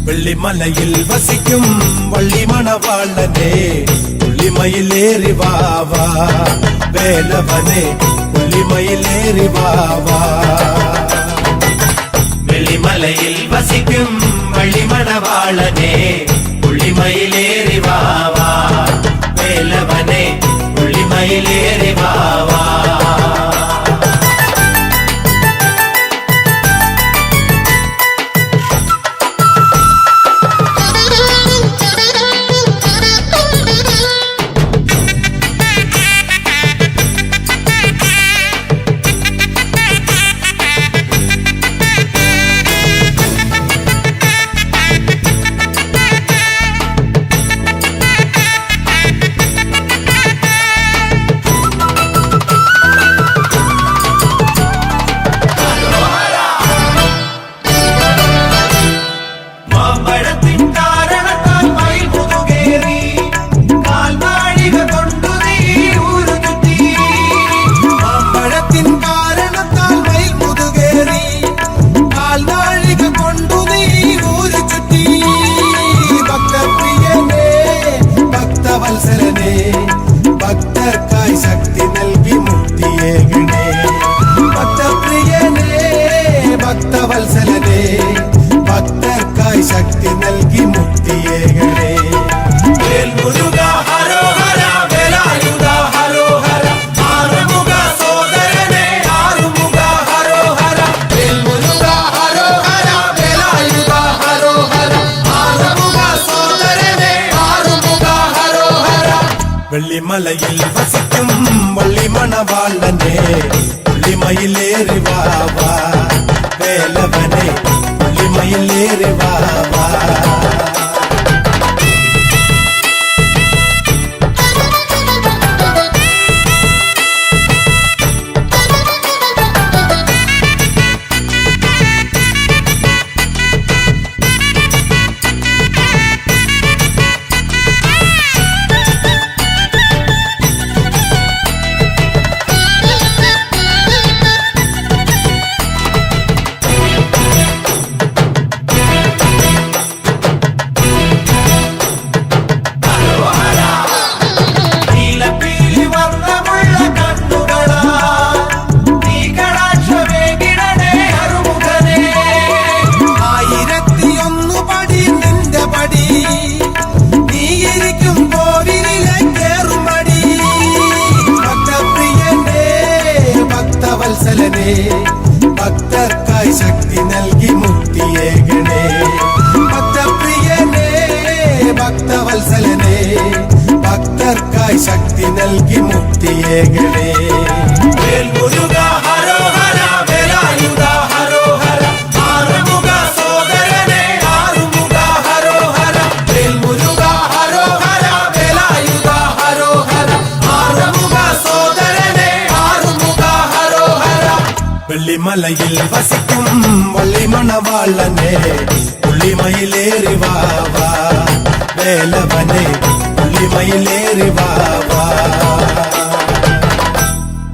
வெள்ளிமலையில் வசிக்கும் வள்ளி மணவாளனே, புள்ளிமயிலேறி வாவா வேலவனே, புள்ளிமயிலேறி வாவா. வெள்ளிமலையில் வசிக்கும் வள்ளி மணவாளனே, புள்ளிமயிலேறி வாவா வேலவனே, புள்ளிமயிலேறி வாவா. ഭക്തർക്കായി ശക്തി നൽകി മുക്തിയേകണേ, ഭക്തപ്രിയനേ ഭക്തവത്സലനേ, ഭക്തർക്കായി ശക്തി നൽകി മുക്തിയേകണേ. வெள்ளிமலையில் வசிக்கும் வள்ளி மணவாளனே, புள்ளிமயிலேறி வாவா வேலவனே, புள்ளிமயிலேறி வாவா. ഭക്തർക്കായി ശക്തി നൽകി മുക്തിയേകണേ, ഭക്തപ്രിയനേ ഭക്തവത്സലനേ, ഭക്തർക്കായി ശക്തി നൽകി മുക്തിയേകണേ. வெள்ளிமலையில் வசிக்கும் வள்ளி மணவாளனே, புள்ளிமயிலேறி வாவா வேலவனே, புள்ளிமயிலேறி வாவா.